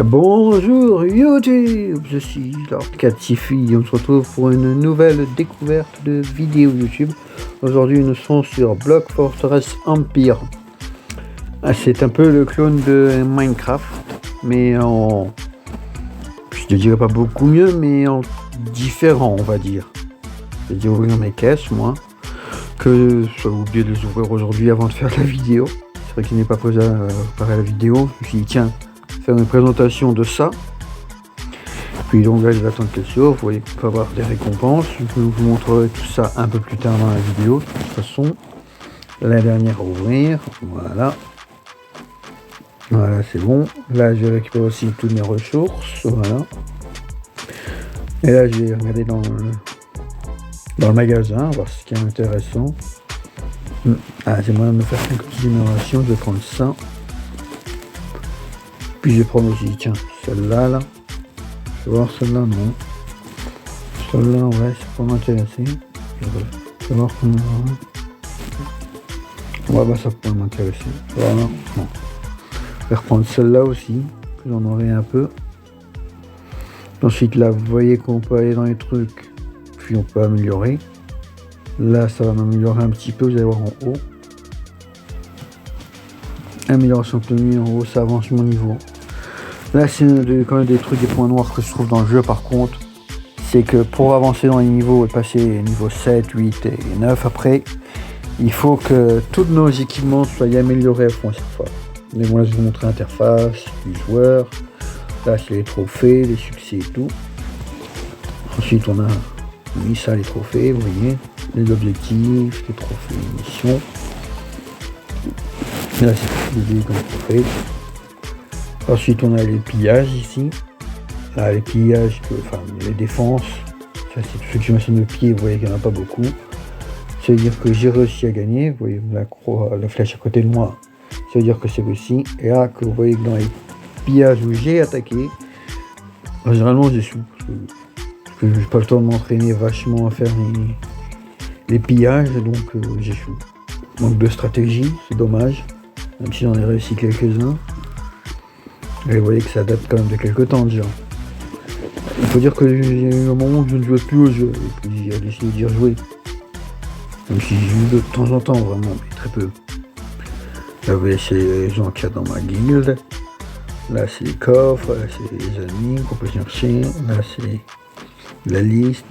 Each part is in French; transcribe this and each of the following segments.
Bonjour YouTube, je suis Lord Catifi et on se retrouve pour une nouvelle découverte de vidéo YouTube. Aujourd'hui nous sommes sur Block Fortress Empire. C'est un peu le clone de Minecraft, mais en... je ne dirais pas beaucoup mieux, mais en différent on va dire. J'ai dû ouvrir mes caisses moi, que j'ai oublié de les ouvrir aujourd'hui avant de faire la vidéo. C'est vrai que je n'ai pas posé à préparer la vidéo, je me suis dit tiens, faire une présentation de ça. Puis donc là je vais attendre qu'elle s'ouvre, vous voyez qu'on peut avoir des récompenses. Je vous montrerai tout ça un peu plus tard dans la vidéo. De toute façon, la dernière à ouvrir, voilà. Voilà, c'est bon. Là je vais récupérer aussi toutes mes ressources, voilà. Et là je vais regarder dans le magasin, voir ce qui est intéressant. Ah, j'ai moyen de me faire quelques petites générations, je vais prendre ça. Puis je vais prendre aussi, tiens, celle-là, là. Je vais voir celle-là, non. Celle-là, ouais, ça peut m'intéresser. Je vais voir comment... Ouais, bah ça peut m'intéresser. Voilà, non. Je vais reprendre celle-là aussi, que j'en aurai un peu. Ensuite, là, vous voyez qu'on peut aller dans les trucs, puis on peut améliorer. Là, ça va m'améliorer un petit peu, vous allez voir en haut. Amélioration obtenue, en haut, ça avance mon niveau. Là, c'est quand même des trucs, des points noirs que je trouve dans le jeu, par contre. C'est que pour avancer dans les niveaux et passer niveau 7, 8 et 9 après, il faut que tous nos équipements soient améliorés à fond à chaque fois. Mais moi, je vais vous montrer l'interface du joueur. Là, c'est les trophées, les succès et tout. Ensuite, on a mis ça, les trophées, vous voyez. Les objectifs, les trophées, les missions. Là, c'est l'idée comme trophée. Ensuite, on a les pillages ici. Là, les pillages, enfin, les défenses. Ça, c'est tous ceux que je mentionne de pied. Vous voyez qu'il n'y en a pas beaucoup. Ça veut dire que j'ai réussi à gagner. Vous voyez la croix, la flèche à côté de moi. Ça veut dire que c'est réussi. Et là, que vous voyez que dans les pillages où j'ai attaqué, généralement, j'échoue. Parce que je n'ai pas le temps de m'entraîner vachement à faire les pillages. Donc, j'échoue. Manque de stratégie, c'est dommage. Même si j'en ai réussi quelques-uns. Et vous voyez que ça date quand même de quelques temps déjà. Il faut dire que j'ai eu un moment où je ne jouais plus au jeu. Et puis j'ai décidé d'y rejouer. Même si j'ai joue de temps en temps vraiment, mais très peu. Là vous voyez c'est les gens qu'il y a dans ma guilde. Là c'est les coffres, là c'est les amis qu'on peut chercher. Là c'est la liste.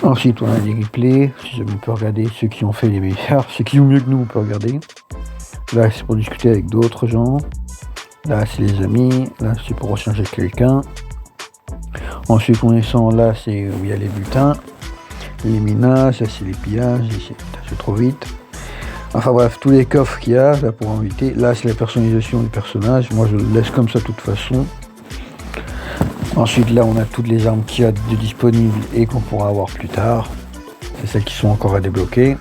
Ensuite on a les replays. Si on peut regarder ceux qui ont fait les meilleurs. Ceux qui jouent mieux que nous on peut regarder. Là c'est pour discuter avec d'autres gens. Là c'est les amis, là c'est pour rechercher quelqu'un. Ensuite on descend, là c'est où il y a les butins, les minages, ça c'est les pillages, c'est trop vite. Enfin bref, tous les coffres qu'il y a là pour inviter. Là c'est la personnalisation du personnage, moi je le laisse comme ça de toute façon. Ensuite là on a toutes les armes qu'il y a de disponibles et qu'on pourra avoir plus tard. C'est celles qui sont encore à débloquer.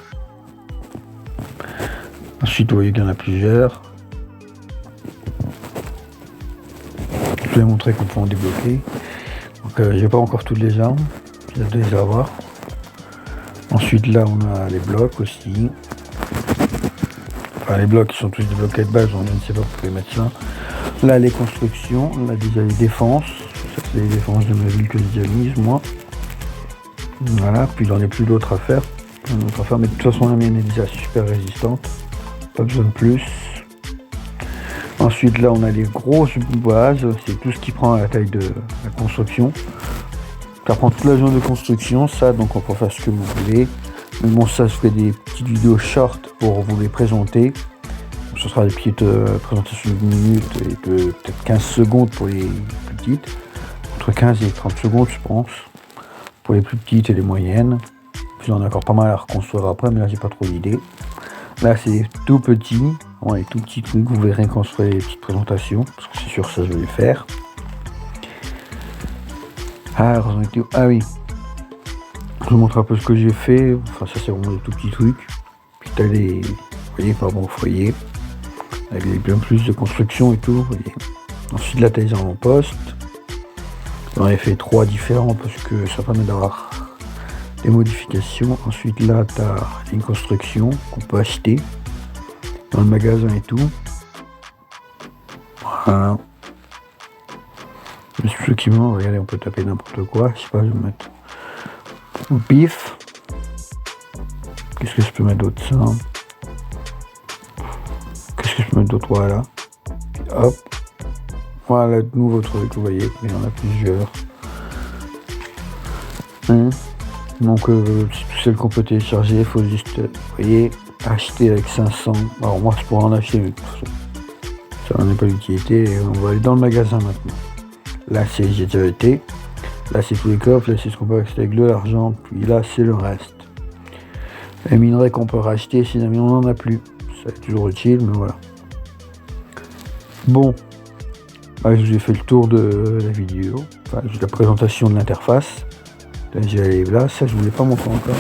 Ensuite vous voyez qu'il y en a plusieurs. Je vais montrer qu'on peut en débloquer. Donc j'ai pas encore toutes les armes, j'ai de les avoir. Ensuite là on a les blocs aussi. Enfin les blocs qui sont tous débloqués de base, je ne sais pas, vous pouvez mettre ça. Là les constructions, on a déjà les défenses. Ça c'est les défenses de ma ville que j'ai déjà mises moi. Voilà, puis j'en ai plus d'autres à faire. Mais de toute façon la mienne est déjà super résistante. Pas besoin de plus. Ensuite là on a les grosses bases, c'est tout ce qui prend la taille de la construction. Ça prend toute la zone de construction, ça, donc on peut faire ce que vous voulez. Mais bon ça je fais des petites vidéos short pour vous les présenter. Ce sera des petites présentations de minutes et peut-être 15 secondes pour les plus petites. Entre 15 et 30 secondes je pense. Pour les plus petites et les moyennes. Puis j'en ai encore pas mal à reconstruire après, mais là j'ai pas trop d'idées. Là c'est tout petit. Ouais, les tout petits trucs, vous verrez quand je ferai les petites présentations, parce que c'est sûr que ça je vais les faire. Ah oui, je vous montre un peu ce que j'ai fait. Enfin ça c'est vraiment des tout petits trucs. Puis t'as les, vous voyez, par rapport au foyer, avec bien plus de construction et tout, vous voyez. Ensuite là t'as les avant-postes. J'en ai fait 3 différents parce que ça permet d'avoir des modifications. Ensuite là t'as une construction qu'on peut acheter dans le magasin et tout. Voilà. Effectivement, regardez, on peut taper n'importe quoi. Je sais pas, je vais mettre bif. Qu'est-ce que je peux mettre d'autre, ça? Qu'est-ce que je peux mettre d'autre? Voilà. Puis hop. Voilà, le nouveau truc, vous voyez, il y en a plusieurs. Donc, tout celle qu'on peut télécharger, il faut juste, vous voyez, acheter avec 500. Alors, moi, je pourrais en acheter, mais de toute façon, ça n'en est pas l'utilité. On va aller dans le magasin maintenant. Là, c'est j'ai déjà été. Là, c'est tous les coffres. Là, c'est ce qu'on peut acheter avec de l'argent. Puis là, c'est le reste. Les minerais qu'on peut racheter si jamais on n'en a plus. C'est toujours utile, mais voilà. Bon. Là, je vous ai fait le tour de la vidéo. Enfin, la présentation de l'interface. Là, j'ai allé là. Ça, je ne voulais pas montrer encore.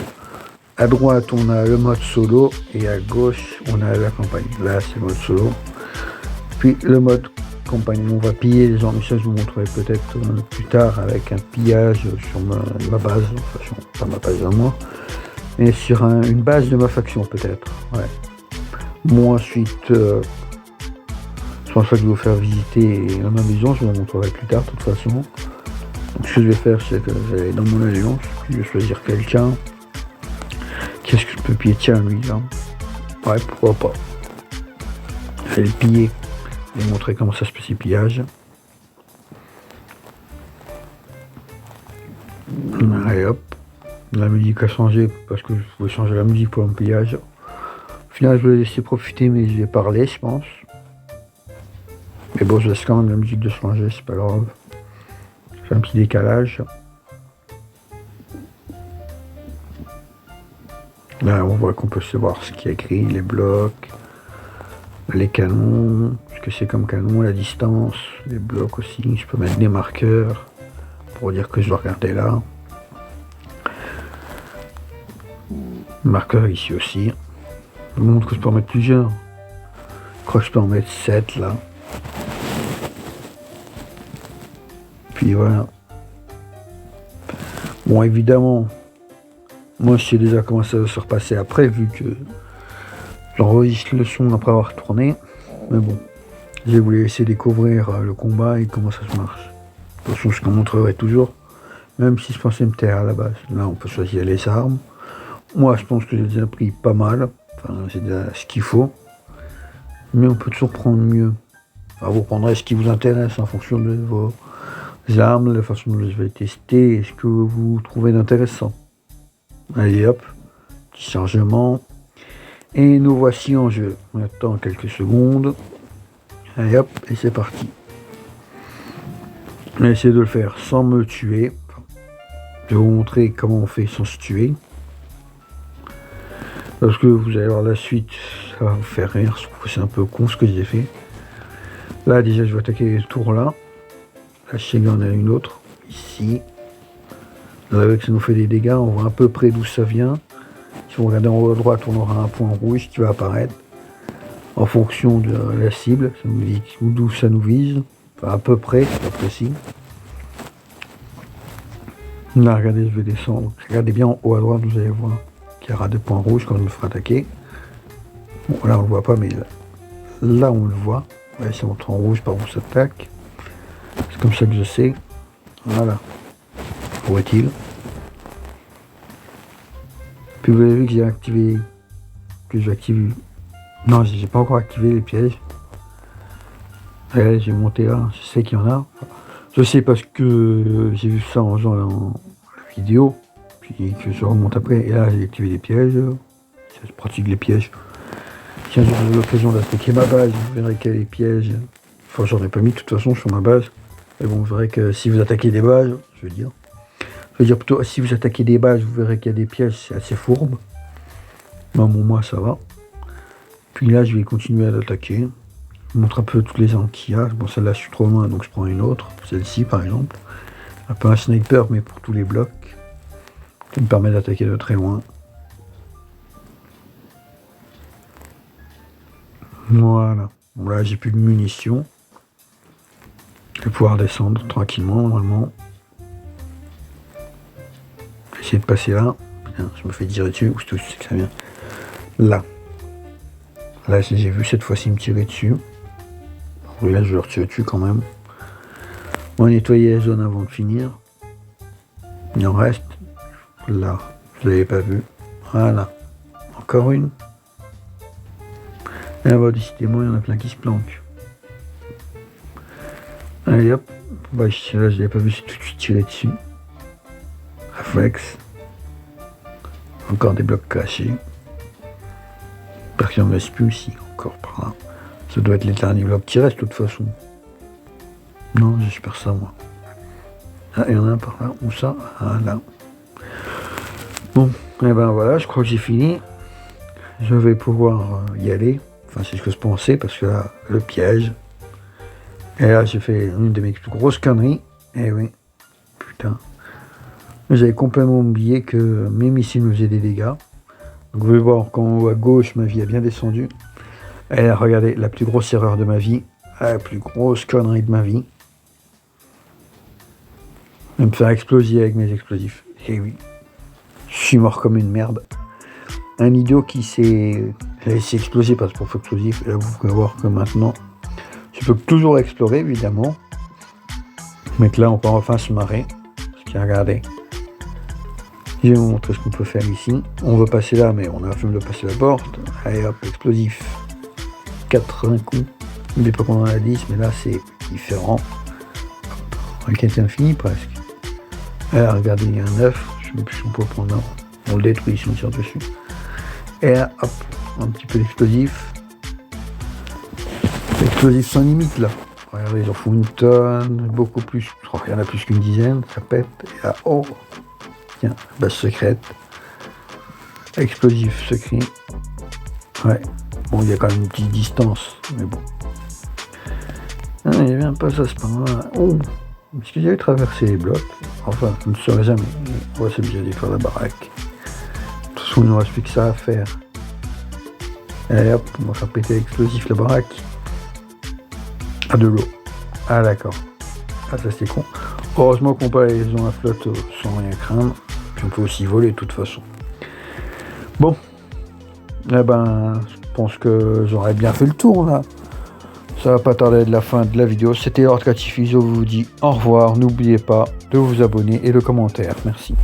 À droite, on a le mode solo. Et à gauche, on a la campagne. Là, c'est le mode solo. Puis le mode campagne. On va piller les gens. Mais ça, je vous montrerai peut-être plus tard avec un pillage sur ma base. Enfin, pas ma base à moi. Mais sur une base de ma faction, peut-être. Ouais. Bon, ensuite, je pense pas que je vais vous faire visiter ma maison. Je vous la montrerai plus tard, de toute façon. Donc, ce que je vais faire, c'est que je vais aller dans mon alliance. Puis, je vais choisir quelqu'un. Qu'est-ce que je peux piller? Tiens, lui, là. Ouais, pourquoi pas. Je vais le piller. Je vais montrer comment ça se passe, ces pillages. Allez, hop. La musique a changé parce que je voulais changer la musique pour le pillage. Au final, je vais laisser profiter, mais je vais parler, je pense. Mais bon, je laisse quand même la musique de changer, c'est pas grave. Je fais un petit décalage. Là, on voit qu'on peut se voir ce qui est écrit, les blocs, les canons, ce que c'est comme canon, la distance, les blocs aussi. Je peux mettre des marqueurs pour dire que je dois regarder là. Marqueur ici aussi. Je vous montre que je peux en mettre plusieurs. Je crois que je peux en mettre 7 là. Puis voilà. Bon, évidemment, moi je sais déjà comment ça va se repasser après, vu que j'enregistre le son après avoir tourné. Mais bon, je vais vous laisser découvrir le combat et comment ça se marche. De toute façon, je vous montrerai toujours, même si je pensais me taire à la base. Là, on peut choisir les armes. Moi, je pense que j'ai déjà pris pas mal. Enfin, j'ai déjà ce qu'il faut. Mais on peut toujours prendre mieux. Enfin, vous prendrez ce qui vous intéresse en fonction de vos armes, la façon dont je vais tester et ce que vous trouvez d'intéressant. Allez hop, petit chargement. Et nous voici en jeu. On attend quelques secondes. Allez hop, et c'est parti. On va essayer de le faire sans me tuer. Je vais vous montrer comment on fait sans se tuer. Parce que vous allez voir la suite, ça va vous faire rire. Je trouve que c'est un peu con ce que j'ai fait. Là déjà je vais attaquer les tours là. Là je sais qu'il y en a une autre. Ici. Là avec ça nous fait des dégâts. On voit à peu près d'où ça vient. Si vous regardez en haut à droite, on aura un point rouge qui va apparaître. En fonction de la cible. Ça nous dit d'où ça nous vise. Enfin à peu près, c'est pas précis. Là regardez, je vais descendre. Regardez bien en haut à droite, vous allez voir qu'il y aura des points rouges quand je me ferai attaquer. Bon, là on le voit pas, mais là on le voit. Ouais, c'est montré en rouge par où ça attaque. C'est comme ça que je sais. Voilà. Où est-il? Puis vous avez vu que j'ai activé. Que j'ai activé. Non, j'ai pas encore activé les pièges. Ouais, j'ai monté là, je sais qu'il y en a. Je sais parce que j'ai vu ça en faisant la vidéo. Puis que je remonte après. Et là j'ai activé les pièges. C'est pratique les pièges. Tiens, j'ai l'occasion d'attaquer ma base, vous verrez qu'il y a des pièges. Enfin, j'en ai pas mis de toute façon sur ma base. Mais bon, vous verrez que si vous attaquez des bases, je veux dire plutôt, si vous attaquez des bases, vous verrez qu'il y a des pièges, c'est assez fourbe. Non, bon, moi, ça va. Puis là, je vais continuer à l'attaquer. Je vous montre un peu toutes les armes qu'il y a. Bon, celle-là, je suis trop loin, donc je prends une autre. Celle-ci, par exemple. Un peu un sniper, mais pour tous les blocs. Ça me permet d'attaquer de très loin. Voilà. Bon, là, j'ai plus de munitions. Je vais pouvoir descendre tranquillement, normalement. Je vais essayer de passer là. Putain, je me fais tirer dessus. Où c'est que ça vient? Là. Là, j'ai vu cette fois-ci me tirer dessus. Oui, là, je vais leur tirer dessus quand même. On va nettoyer la zone avant de finir. Il en reste. Là, vous n'avez pas vu. Voilà. Encore une. Et là-bas, décidément, il y en a plein qui se planquent. Allez hop. Bah, là, je ne l'avais pas vu, c'est tout de suite tiré dessus. Réflexe. Encore des blocs cachés. J'espère qu'il n'y en reste plus ici, encore par là. Ça doit être les derniers blocs qui restent de toute façon. Non, j'espère ça moi. Ah, il y en a un par là, où ça? Ah là. Bon, et ben voilà, je crois que j'ai fini. Je vais pouvoir y aller. Enfin, c'est ce que je pensais, parce que là, le piège. Et là, j'ai fait une de mes plus grosses conneries. Eh oui. Putain. J'avais complètement oublié que mes missiles me faisaient des dégâts. Donc vous pouvez voir qu'en haut à gauche, ma vie a bien descendu. Et là, regardez, la plus grosse erreur de ma vie. La plus grosse connerie de ma vie. Me faire exploser avec mes explosifs. Eh oui. Je suis mort comme une merde. Un idiot qui s'est laissé exploser par ce pauvre explosif. Et là, vous pouvez voir que maintenant, je peux toujours explorer, évidemment. Mais que là, on peut enfin se marrer. Parce que regardez. Je vais vous montrer ce qu'on peut faire ici. On va passer là, mais on a la flemme de passer la porte. Allez hop, explosif. 80 coups. N'oubliez pas qu'on en a 10, mais là, c'est différent. Raquette infinie, presque. Alors, regardez, il y a un œuf. Je ne sais plus si on peut prendre un. On le détruit si on tire dessus. Et là, hop, un petit peu d'explosif. Explosif sans limite, là. Regardez, ils en font une tonne, beaucoup plus. Je crois qu'il y en a plus qu'une dizaine, ça pète. Et là, oh, tiens, base secrète. Explosif secret. Ouais, bon, il y a quand même une petite distance, mais bon. Ah, il vient pas ça, c'est pas mal. Oh, est-ce qu'il y avait traversé les blocs? Enfin, je ne saurais jamais. On va s'amuser à détruire la baraque. De toute façon, il ne reste plus que ça à faire. Allez hop, on va faire péter l'explosif la baraque. Ah, de l'eau. Ah, d'accord. Ah, ça c'est con. Heureusement qu'on peut aller dans la flotte sans rien craindre. Puis on peut aussi voler de toute façon. Bon. Eh ben, je pense que j'aurais bien fait le tour là. Ça va pas tarder de la fin de la vidéo. C'était Lord Catifiso, vous dit au revoir. N'oubliez pas de vous abonner et le commentaire. Merci.